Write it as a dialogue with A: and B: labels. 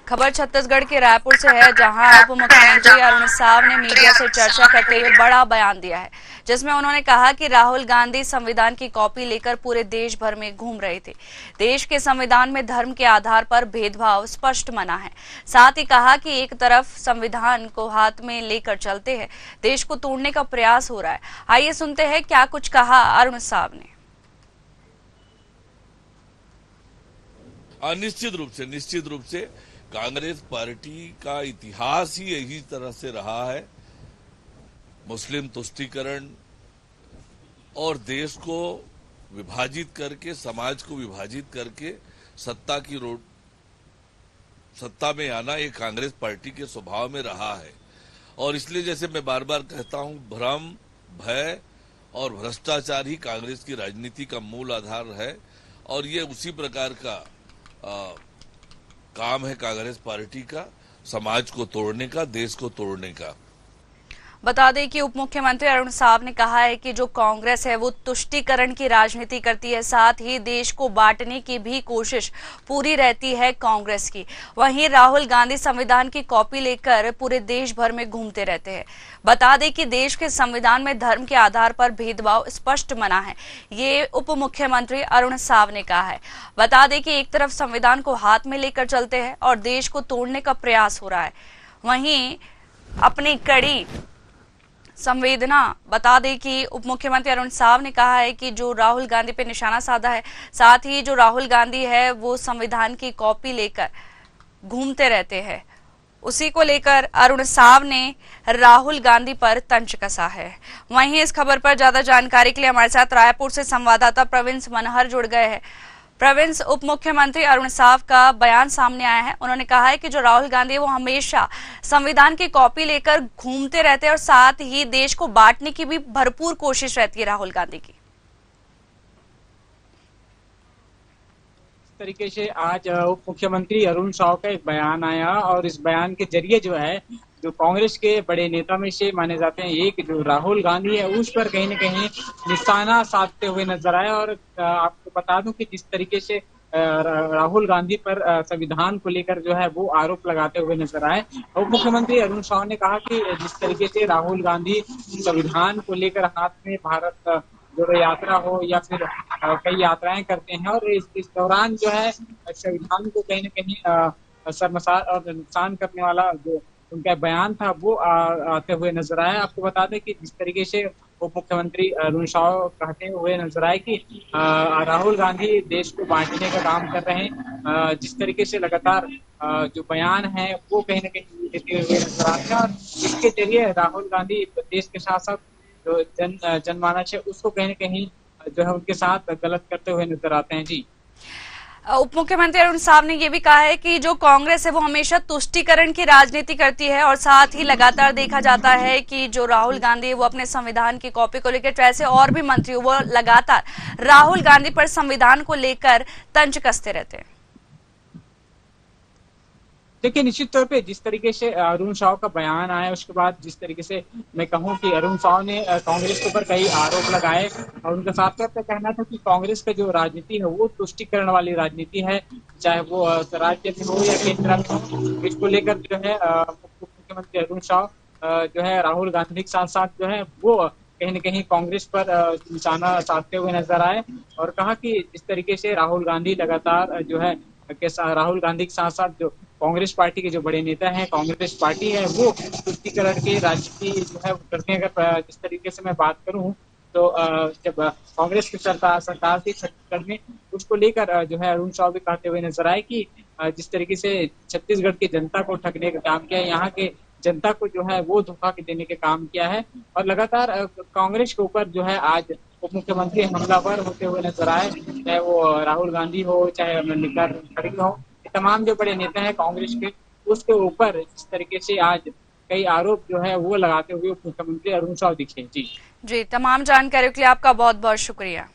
A: खबर छत्तीसगढ़ के रायपुर से है, जहां उप मुख्यमंत्री अरुण साव ने मीडिया से चर्चा करते हुए बड़ा बयान दिया है, जिसमें उन्होंने कहा कि राहुल गांधी संविधान की कॉपी लेकर पूरे देश भर में घूम रहे थे। देश के संविधान में धर्म के आधार पर भेदभाव स्पष्ट मना है। साथ ही कहा कि एक तरफ संविधान को हाथ में लेकर चलते हैं, देश को तोड़ने का प्रयास हो रहा है। आइए सुनते हैं क्या कुछ कहा अरुण साव ने।
B: निश्चित रूप से कांग्रेस पार्टी का इतिहास ही यही तरह से रहा है। मुस्लिम तुष्टीकरण और देश को विभाजित करके, समाज को विभाजित करके सत्ता में आना ये कांग्रेस पार्टी के स्वभाव में रहा है। और इसलिए जैसे मैं बार बार कहता हूं, भ्रम, भय और भ्रष्टाचार ही कांग्रेस की राजनीति का मूल आधार है। और ये उसी प्रकार का काम है कांग्रेस पार्टी का, समाज को तोड़ने का, देश को तोड़ने का।
A: बता दें कि उप मुख्यमंत्री अरुण साव ने कहा है कि जो कांग्रेस है वो तुष्टीकरण की राजनीति करती है, साथ ही देश को बांटने की भी कोशिश पूरी रहती है कांग्रेस की। वहीं राहुल गांधी संविधान की कॉपी लेकर पूरे देश भर में घूमते रहते हैं। बता दें कि देश के संविधान में धर्म के आधार पर भेदभाव स्पष्ट मना है, ये उप मुख्यमंत्री अरुण साव ने कहा है। बता दें कि एक तरफ संविधान को हाथ में लेकर चलते हैं और देश को तोड़ने का प्रयास हो रहा है। वहीं अपनी कड़ी संवेदना बता दें कि उप मुख्यमंत्री अरुण साव ने कहा है कि जो राहुल गांधी पे निशाना साधा है, साथ ही जो राहुल गांधी है वो संविधान की कॉपी लेकर घूमते रहते हैं, उसी को लेकर अरुण साव ने राहुल गांधी पर तंज कसा है। वहीं इस खबर पर ज्यादा जानकारी के लिए हमारे साथ रायपुर से संवाददाता प्रवीण मनहर जुड़ गए हैं। प्रवीण, उप मुख्यमंत्री अरुण साव का बयान सामने आया है। उन्होंने कहा है कि जो राहुल गांधी वो हमेशा संविधान की कॉपी लेकर घूमते रहते हैं और साथ ही देश को बांटने की भी भरपूर कोशिश रहती है राहुल गांधी की।
C: इस तरीके से आज उप मुख्यमंत्री अरुण साव का एक बयान आया और इस बयान के जरिए जो है, जो कांग्रेस के बड़े नेता में से माने जाते हैं एक जो राहुल गांधी है, उस पर कहीं न कहीं निशाना साधते हुए नजर आए। और आपको बता दूं कि जिस तरीके से राहुल गांधी पर संविधान को लेकर जो है वो आरोप लगाते हुए नजर आए। उप मुख्यमंत्री अरुण साव ने कहा कि जिस तरीके से राहुल गांधी संविधान को लेकर हाथ में भारत जोड़ो यात्रा हो या फिर कई यात्राएं करते हैं और इस दौरान जो है संविधान को कहीं न कहीं शर्मसार और नुकसान करने वाला जो उनका बयान था वो आते हुए नजर आया। आपको बता दें कि जिस तरीके से उप मुख्यमंत्री अरुण साव कहते हुए नजर आए कि राहुल गांधी देश को बांटने का काम कर रहे हैं। जिस तरीके से लगातार जो बयान है वो कहीं न कहीं देते हुए नजर आते हैं और इसके जरिए राहुल गांधी देश के साथ साथ जो जनमानस है उसको कहीं न कहीं जो है उनके साथ गलत करते हुए नजर आते हैं। जी,
A: उप मुख्यमंत्री अरुण साव ने यह भी कहा है कि जो कांग्रेस है वो हमेशा तुष्टीकरण की राजनीति करती है और साथ ही लगातार देखा जाता है कि जो राहुल गांधी है वो अपने संविधान की कॉपी को लेकर, ऐसे और भी मंत्री वो लगातार राहुल गांधी पर संविधान को लेकर तंज कसते रहते हैं।
C: देखिए, निश्चित तौर पे जिस तरीके से अरुण साव का बयान आया उसके बाद जिस तरीके से मैं कहूं कि अरुण साव ने कांग्रेस के ऊपर कई आरोप लगाए और उनका साफ तौर पर कहना था कि कांग्रेस का जो राजनीति है वो तुष्टीकरण वाली राजनीति है, चाहे वो राज्य में हो या केंद्र में हो। इसको लेकर जो है मुख्यमंत्री अरुण साव जो है राहुल गांधी के साथ साथ जो है वो कहीं न कहीं कांग्रेस पर निशाना साधते हुए नजर आए और कहा कि जिस तरीके से राहुल गांधी लगातार जो है राहुल गांधी के साथ साथ जो कांग्रेस पार्टी के जो बड़े नेता हैं, कांग्रेस पार्टी है वो तुष्टीकरण की राजनीति जो है करते हैं। अगर जिस तरीके से मैं बात करूं तो जब कांग्रेस की सरकार थी छत्तीसगढ़ में, उसको लेकर जो है अरुण साव भी कहते हुए नजर आए कि जिस तरीके से छत्तीसगढ़ की जनता को ठगने का काम किया है, यहाँ के जनता को जो है वो धोखा देने के काम किया है और लगातार कांग्रेस के ऊपर जो है आज उप मुख्यमंत्री हमलावर होते हुए नजर आए, चाहे वो राहुल गांधी हो चाहे मल्लिका खड़गे हो, तमाम जो बड़े नेता हैं कांग्रेस के उसके ऊपर इस तरीके से आज कई आरोप जो है वो लगाते हुए उप मुख्यमंत्री अरुण साव दिखे। जी,
A: तमाम जानकारी के लिए आपका बहुत बहुत शुक्रिया।